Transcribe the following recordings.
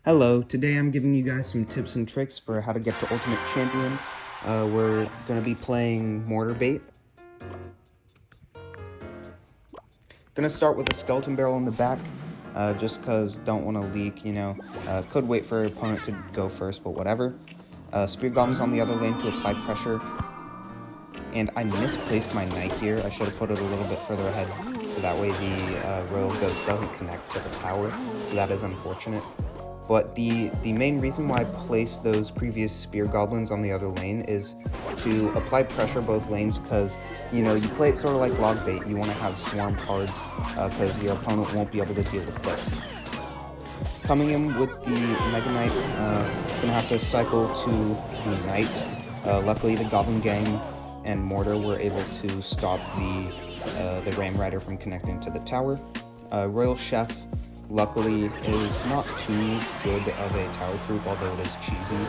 Hello, today I'm giving you guys some tips and tricks for how to get to Ultimate Champion. We're going to be playing Mortar Bait. Gonna start with a skeleton barrel in the back, just cause don't want to leak, could wait for your opponent to go first, but whatever. Spear Goblins on the other lane to apply pressure. And I misplaced my knight here. I should have put it a little bit further ahead, so that way the Royal Ghost doesn't connect to the tower, so that is unfortunate. But the main reason why I placed those previous Spear Goblins on the other lane is to apply pressure both lanes, because, you play it sort of like log bait. You want to have swarm cards, because your opponent won't be able to deal with both. Coming in with the Mega Knight, gonna have to cycle to the Knight. Luckily, the Goblin Gang and Mortar were able to stop the Ram Rider from connecting to the tower. Royal Chef, luckily, is not too good of a tower troop, although it is cheesy,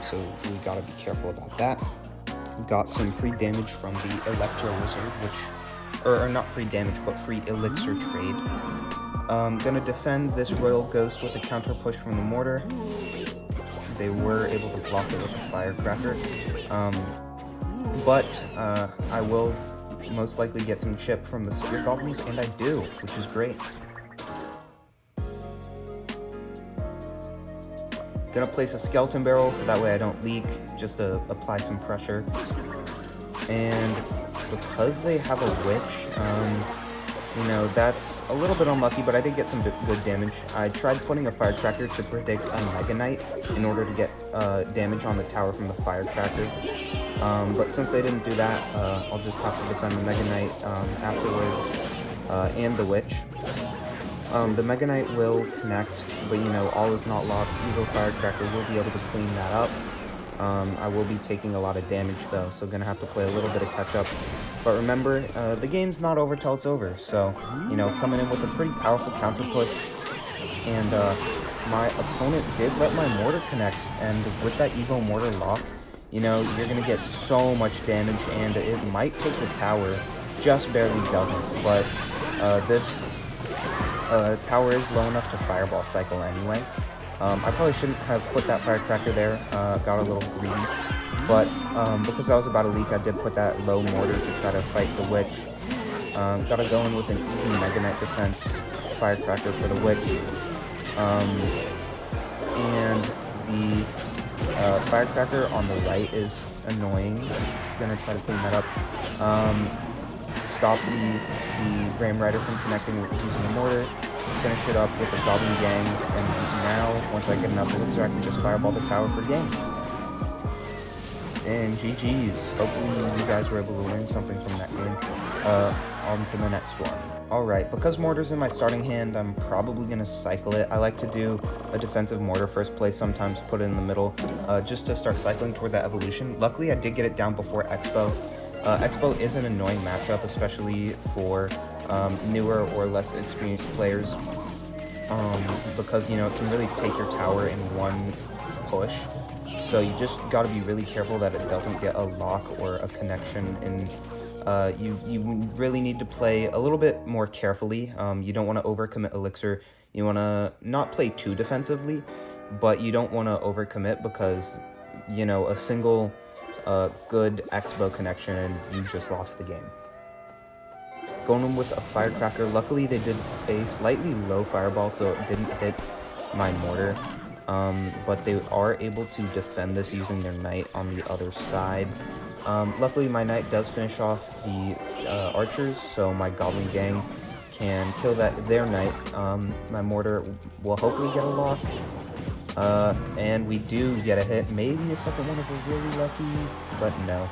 so we gotta be careful about that. Got some free damage from the Electro Wizard, or not free damage, but free elixir trade. Gonna defend this Royal Ghost with a counter push from the Mortar. They were able to block it with a Firecracker, but I will most likely get some chip from the Spear Goblins, and I do, which is great. Gonna place a skeleton barrel so that way I don't leak, just to apply some pressure. And because they have a witch, that's a little bit unlucky, but I did get some good damage. I tried putting a Firecracker to predict a Mega Knight in order to get damage on the tower from the Firecracker. But since they didn't do that, I'll just have to defend the Mega Knight afterwards, and the witch. The Mega Knight will connect, but all is not lost. Evo Firecracker will be able to clean that up. I will be taking a lot of damage though, so gonna have to play a little bit of catch up. But remember, the game's not over till it's over, so, coming in with a pretty powerful counter push. And my opponent did let my Mortar connect, and with that Evo Mortar lock, you're gonna get so much damage, and it might take the tower, just barely doesn't, but this tower is low enough to Fireball cycle anyway. I probably shouldn't have put that Firecracker there, got a little greedy, but because I was about to leak, I did put that low Mortar to try to fight the Witch. Gotta go in with an easy Mega Knight defense, Firecracker for the Witch, and the Firecracker on the right is annoying. Gonna try to clean that up. Stop the Ram Rider from connecting with using the Mortar. Finish it up with a Goblin Gang, and now, once I get enough elixir, I can just fireball the tower for game. And GG's. Hopefully you guys were able to learn something from that game. On to the next one. Alright, because Mortar's in my starting hand, I'm probably going to cycle it. I like to do a defensive Mortar first play, sometimes put it in the middle, just to start cycling toward that evolution. Luckily, I did get it down before Expo. Expo is an annoying matchup, especially for newer or less experienced players, because it can really take your tower in one push, so you just got to be really careful that it doesn't get a lock or a connection, and you really need to play a little bit more carefully. You don't want to overcommit elixir. You want to not play too defensively, but you don't want to overcommit, because a single good Expo connection and you just lost the game. Going in with a Firecracker. Luckily, they did a slightly low Fireball, so it didn't hit my Mortar. But they are able to defend this using their Knight on the other side. Luckily, my Knight does finish off the archers, so my Goblin Gang can kill their Knight. My Mortar will hopefully get a lock. And we do get a hit. Maybe a second one if we're really lucky, but no.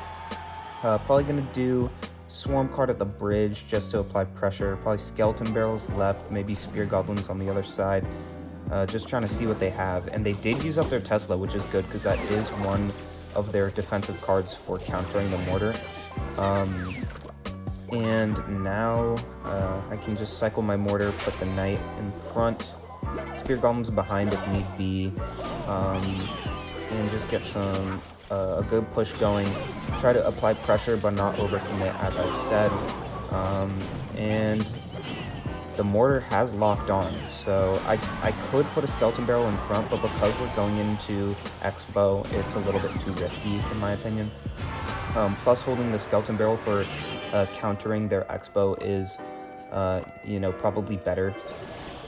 Probably gonna do Swarm card at the bridge just to apply pressure. Probably Skeleton Barrels left, maybe Spear Goblins on the other side. Just trying to see what they have. And they did use up their Tesla, which is good, because that is one of their defensive cards for countering the Mortar. And now I can just cycle my Mortar, put the Knight in front, Spear Goblins behind if need be, and just get some a good push going. Try to apply pressure but not overcommit, as I said. And the mortar has locked on, so I could put a skeleton barrel in front, but because we're going into X-bow, it's a little bit too risky in my opinion. Plus holding the skeleton barrel for countering their X-bow is, you know, probably better.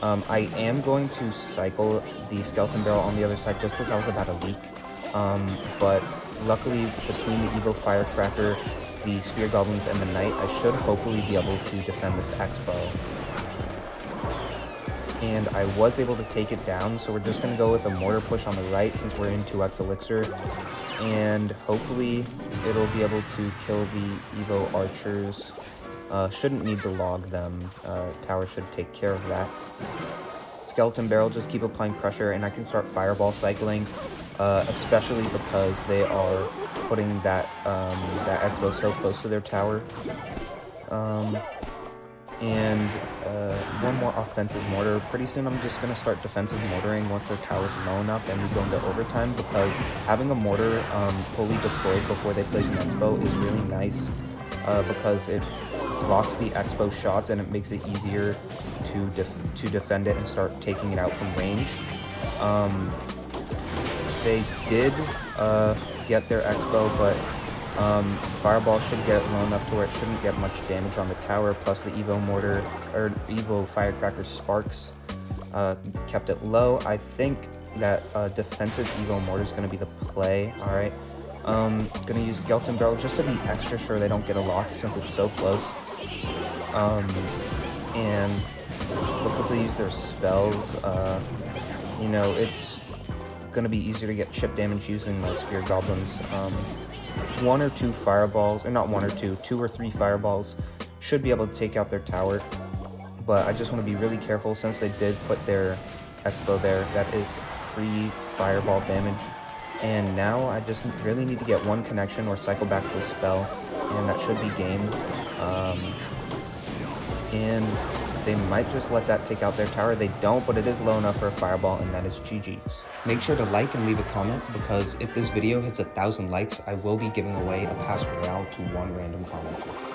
I am going to cycle the skeleton barrel on the other side just because I was about to leak. But luckily, between the Evo Firecracker, the Spear Goblins, and the Knight, I should hopefully be able to defend this X-bow. And I was able to take it down, so we're just going to go with a mortar push on the right since we're in 2x elixir. And hopefully it'll be able to kill the Evo archers. Shouldn't need to log them. Tower should take care of that. Skeleton barrel, just keep applying pressure, and I can start fireball cycling, especially because they are putting that X-bow so close to their tower. And one more offensive mortar. Pretty soon I'm just going to start defensive mortaring once their tower's low enough and we go into overtime, because having a mortar fully deployed before they place an X-bow is really nice, because it blocks the X-bow shots and it makes it easier to defend it and start taking it out from range. They did get their X-bow, but Fireball should get low enough to where it shouldn't get much damage on the tower, plus the Evo Mortar, or Evo Firecracker Sparks kept it low. I think that defensive Evo Mortar is going to be the play, alright. Gonna use Skeleton Barrel just to be extra sure they don't get a lock since it's so close. And because they use their spells, you know, it's gonna be easier to get chip damage using the Spear Goblins. One or two fireballs, or not one or two or three fireballs should be able to take out their tower. But I just want to be really careful since they did put their X-bow there. That is 3 fireball damage. And now I just really need to get one connection or cycle back to a spell, and that should be game. And they might just let that take out their tower. They don't, but it is low enough for a fireball, and that is GG's. Make sure to like and leave a comment, because if this video hits 1,000 likes, I will be giving away a pass Royale to one random commenter.